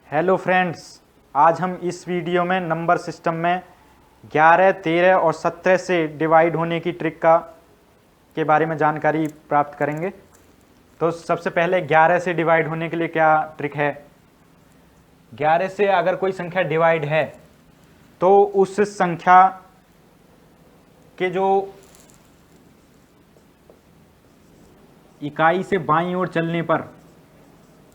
Hello friends, आज हम इस वीडियो में नंबर सिस्टम में 11, 13 और 17 से डिवाइड होने की ट्रिक के बारे में जानकारी प्राप्त करेंगे। तो सबसे पहले 11 से डिवाइड होने के लिए क्या ट्रिक है। 11 से अगर कोई संख्या डिवाइड है तो उस संख्या के जो इकाई से बाईं ओर चलने पर,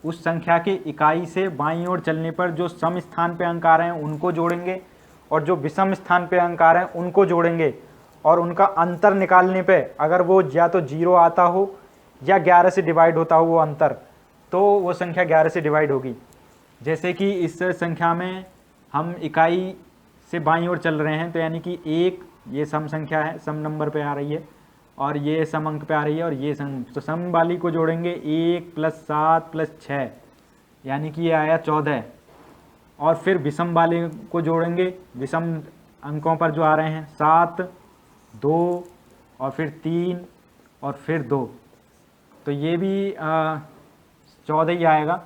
उस संख्या के इकाई से बाईं ओर चलने पर जो सम स्थान पे अंक आ रहे हैं उनको जोड़ेंगे और जो विषम स्थान पे अंक आ रहे हैं उनको जोड़ेंगे और उनका अंतर निकालने पे अगर वो या तो 0 आता हो या 11 से डिवाइड होता हो वो अंतर, तो वो संख्या 11 से डिवाइड होगी। जैसे कि इस संख्या में हम इकाई से बाईं ओर चल रहे हैं तो यानी कि 1 ये सम संख्या है, सम नंबर पे आ रही है और ये सम अंक पे आ रही है और ये सम, तो सम वाली को जोड़ेंगे 1 + 7 + 6 यानी कि ये आया 14 और फिर विषम वाले को जोड़ेंगे विषम अंकों पर जो आ रहे हैं 7, 2 और फिर 3 और फिर 2, तो ये भी 14 ही आएगा।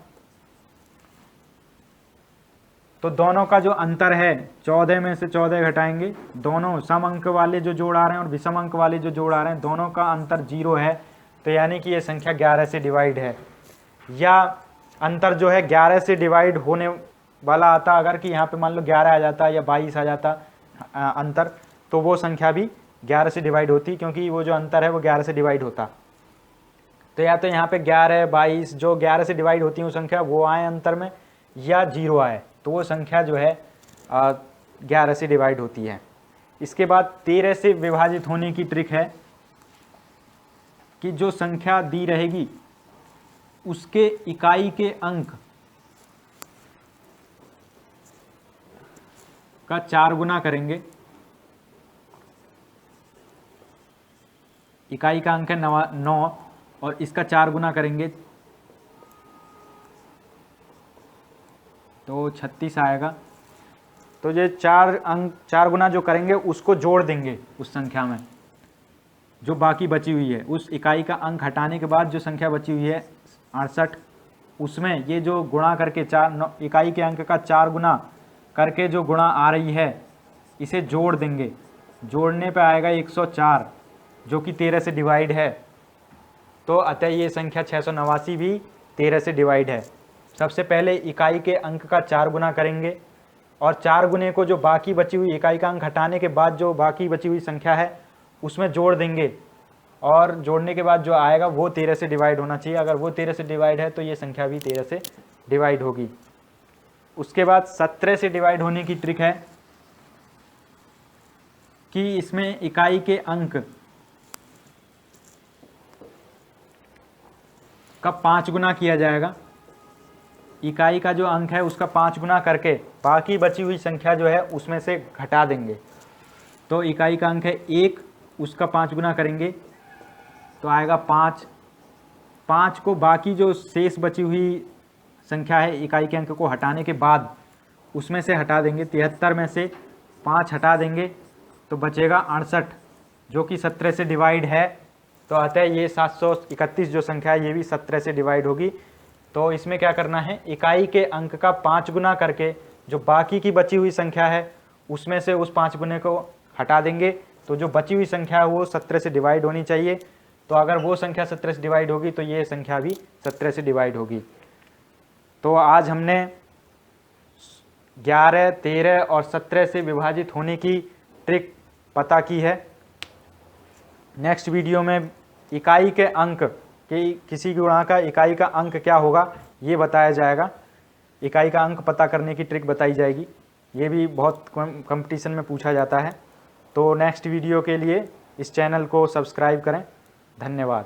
तो दोनों का जो अंतर है 14 में से 14 घटाएंगे, दोनों सम अंक वाले जो जोड़ आ रहे हैं और विषम अंक वाले जो जोड़ आ रहे हैं दोनों का अंतर 0 है, तो यानी कि ये संख्या 11 से डिवाइड है। या अंतर जो है 11 से डिवाइड होने वाला आता, अगर कि यहाँ पे मान लो 11 आ जाता या 22 आ जाता अंतर, तो वो संख्या भी 11 से डिवाइड होती, क्योंकि वो जो अंतर है वो 11 से डिवाइड होता। तो या तो यहाँ पे 11, 22 जो 11 से डिवाइड होती है वो संख्या वो आए अंतर में, या 0 आए, तो वो संख्या जो है 11 से डिवाइड होती है। इसके बाद 13 से विभाजित होने की ट्रिक है कि जो संख्या दी रहेगी उसके इकाई के अंक का 4 गुना करेंगे। इकाई का अंक है 9 और इसका 4 गुना करेंगे तो 36 आएगा। तो ये 4 गुना जो करेंगे उसको जोड़ देंगे उस संख्या में जो बाकी बची हुई है, उस इकाई का अंक हटाने के बाद जो संख्या बची हुई है 68, उसमें ये जो गुणा करके इकाई के अंक का 4 गुना करके जो गुणा आ रही है इसे जोड़ देंगे। जोड़ने पे आएगा 104 जो कि 13 से डिवाइड है। तो अतः ये संख्या 689 भी 13 से डिवाइड है। सबसे पहले इकाई के अंक का 4 गुना करेंगे और 4 गुने को जो बाकी बची हुई इकाई का अंक हटाने के बाद जो बाकी बची हुई संख्या है उसमें जोड़ देंगे और जोड़ने के बाद जो आएगा वो 13 से डिवाइड होना चाहिए। अगर वो 13 से डिवाइड है तो ये संख्या भी 13 से डिवाइड होगी। उसके बाद 17 से डिवाइड होने की ट्रिक है कि इसमें इकाई के अंक का 5 गुना किया जाएगा। इकाई का जो अंक है उसका 5 गुना करके बाकी बची हुई संख्या जो है उसमें से घटा देंगे। तो इकाई का अंक है 1, उसका 5 गुना करेंगे तो आएगा 5। 5 को बाकी जो शेष बची हुई संख्या है इकाई के अंक को हटाने के बाद उसमें से हटा देंगे। 73 में से 5 हटा देंगे तो बचेगा 68 जो कि 17 से डिवाइड है। तो अतः ये 731 जो संख्या है ये भी 17 से डिवाइड होगी। तो इसमें क्या करना है, इकाई के अंक का 5 गुना करके जो बाकी की बची हुई संख्या है उसमें से उस 5 गुने को हटा देंगे। तो जो बची हुई संख्या है वो 17 से डिवाइड होनी चाहिए। तो अगर वो संख्या 17 से डिवाइड होगी तो ये संख्या भी 17 से डिवाइड होगी। तो आज हमने 11, 13 और 17 से विभाजित होने की ट्रिक पता की है। नेक्स्ट वीडियो में इकाई के अंक कि किसी गुणा का इकाई का अंक क्या होगा ये बताया जाएगा। इकाई का अंक पता करने की ट्रिक बताई जाएगी। ये भी बहुत कंपटीशन में पूछा जाता है। तो नेक्स्ट वीडियो के लिए इस चैनल को सब्सक्राइब करें। धन्यवाद।